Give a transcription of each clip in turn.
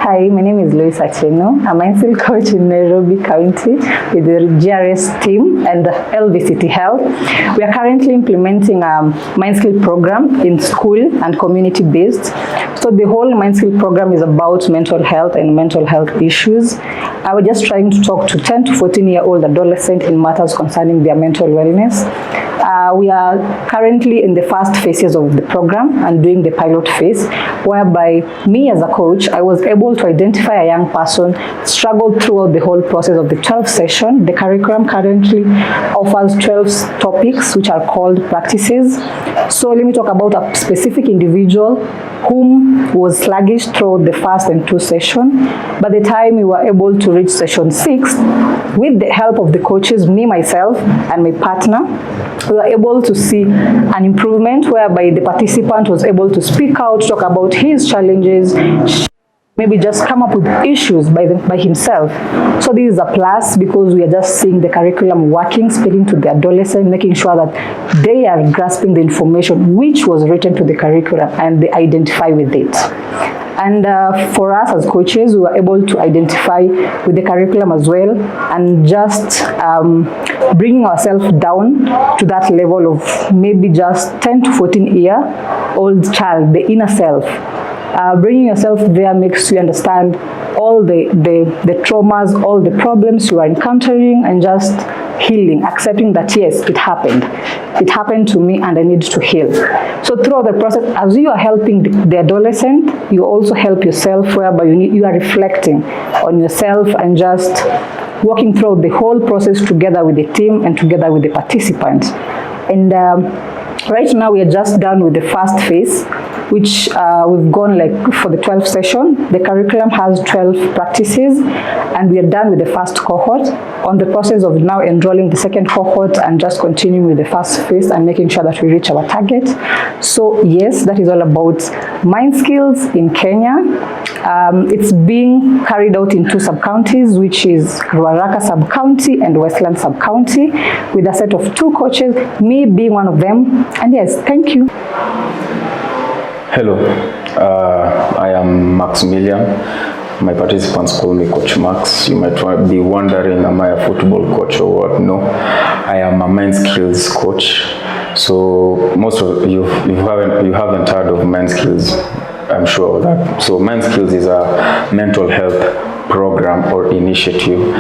Hi, my name is Loise. I'm a MindSKILLZ coach in Nairobi County with the GRS team and the LVCT Health. We are currently implementing a MindSKILLZ program in school and community-based. So the whole MindSKILLZ program is about mental health and mental health issues. I was just trying to talk to 10 to 14-year-old adolescents in matters concerning their mental wellness. We are currently in the first phases of the program and doing the pilot phase, whereby me as a coach, I was able to identify a young person struggled throughout the whole process of the 12 session. The curriculum currently offers 12 topics which are called practices. So let me talk about a specific individual whom was sluggish throughout the first and 2 sessions. By the time we were able to reach session 6, with the help of the coaches, me, myself, and my partner, we were able to see an improvement whereby the participant was able to speak out, talk about his challenges, maybe just come up with issues by himself. So this is a plus because we are just seeing the curriculum working, speaking to the adolescent, making sure that they are grasping the information which was written to the curriculum and they identify with it. And for us as coaches, we were able to identify with the curriculum as well and just bringing ourselves down to that level of maybe just 10 to 14-year-old child, the inner self. Bringing yourself there makes you understand all the traumas, all the problems you are encountering, and just healing, accepting that yes, it happened to me and I need to heal. So throughout the process, as you are helping the adolescent, you also help yourself, whereby you are reflecting on yourself and just walking through the whole process together with the team and together with the participants. And right now we are just done with the first phase, which we've gone like for the 12th session. The curriculum has 12 practices and we are done with the first cohort, on the process of now enrolling the second cohort and just continuing with the first phase and making sure that we reach our target. So yes, that is all about MindSKILLZ in Kenya. It's being carried out in 2 sub-counties, which is Ruaraka sub-county and Westland sub-county, with a set of 2 coaches, me being one of them. And yes, thank you. Hello, I am Maxmillian. My participants call me Coach Max. You might be wondering, am I a football coach or what? No, I am a MindSKILLZ coach. So most of you haven't heard of MindSKILLZ, I'm sure of that. So MindSKILLZ is a mental health program or initiative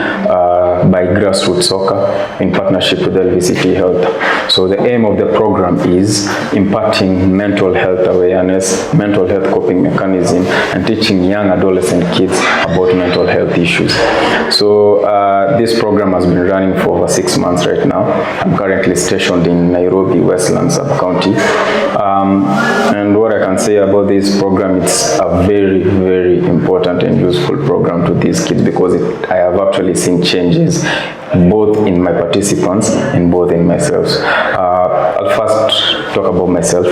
by Grassroot Soccer in partnership with LVCT Health. So the aim of the program is imparting mental health awareness, mental health coping mechanism, and teaching young adolescent kids about mental health issues. So this program has been running for over 6 months right now. I'm currently stationed in Nairobi, Westland sub-county. And what I can say about this program, it's a very, very important and useful program to these kids because I have actually seen changes both in my participants and both in myself. I'll first talk about myself.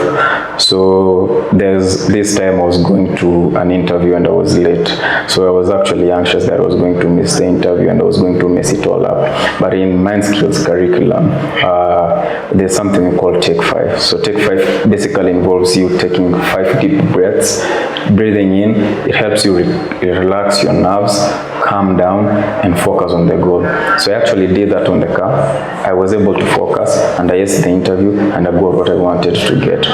So there's this time I was going to an interview and I was late. So I was actually anxious that I was going to miss the interview and I was going to mess it all up. But in MindSKILLZ curriculum, there's something called Take 5. So Take 5 basically involves you taking 5 deep breaths, breathing in. It helps you relax your nerves, calm down, and focus on the goal. So I actually did that on the car. I was able to focus and I aced the interview and I got what I wanted to get.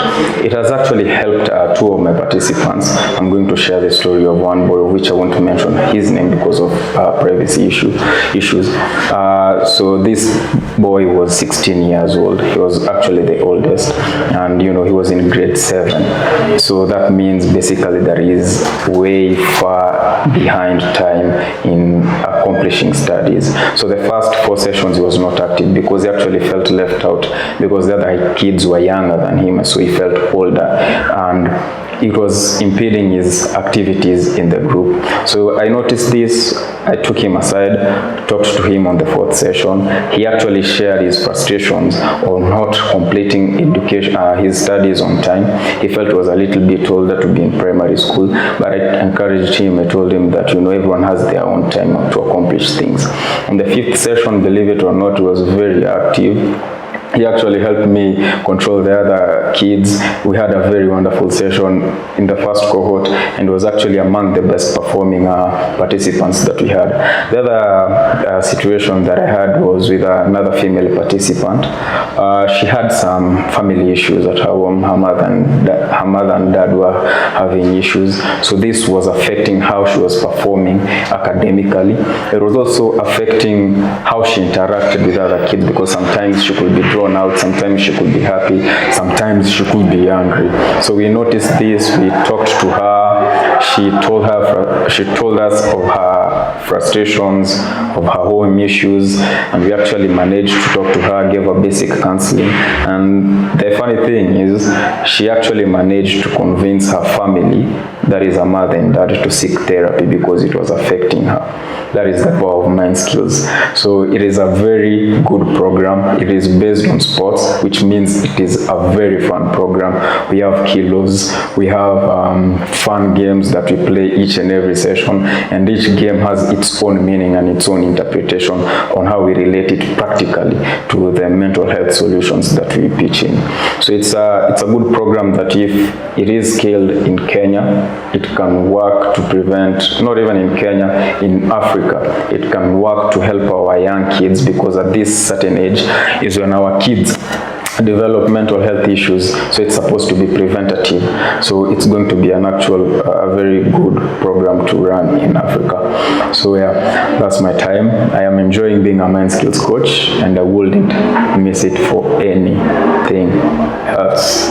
It has actually helped 2 of my participants. I'm going to share the story of one boy, of which I want to mention his name because of privacy issues. So this boy was 16 years old. He was actually the oldest, and he was in grade 7. So that means basically that he is way far behind time in accomplishing studies. So the first 4 sessions he was not active because he actually felt left out because the other kids were younger than him, so he felt older and it was impeding his activities in the group. So I noticed this. I took him aside, talked to him on the 4th session. He actually shared his frustrations on not completing his studies on time. He felt he was a little bit older to be in primary school, but I encouraged him. I told him that everyone has their own time to accomplish things. On the 5th session, believe it or not, he was very active. He actually helped me control the other kids. We had a very wonderful session in the first cohort, and was actually among the best performing participants that we had. The other situation that I had was with another female participant. She had some family issues at her home. Her mother and dad were having issues, so this was affecting how she was performing academically. It was also affecting how she interacted with other kids, because sometimes she could be drawn out, sometimes she could be happy, sometimes she could be angry. So we noticed this, we talked to her, she told us of her frustrations, of her home issues, and we actually managed to talk to her, gave her basic counseling. And the funny thing is, she actually managed to convince her family, that is her mother and dad, to seek therapy because it was affecting her. That is the power of MindSKILLZ. So it is a very good program. It is based on sports, which means it is a very fun program. We have kilos, we have fun games that we play each and every session, and each game has its own meaning and its own interpretation on how we relate it practically to the mental health solutions that we pitch in. So it's a good program that if it is scaled in Kenya, it can work to prevent, not even in Kenya, in Africa, it can work to help our young kids, because at this certain age is when our kids develop mental health issues, so it's supposed to be preventative. So it's going to be an actual a very good program to run in Africa. So yeah, that's my time. I am enjoying being a MindSKILLZ coach, and I wouldn't miss it for anything else.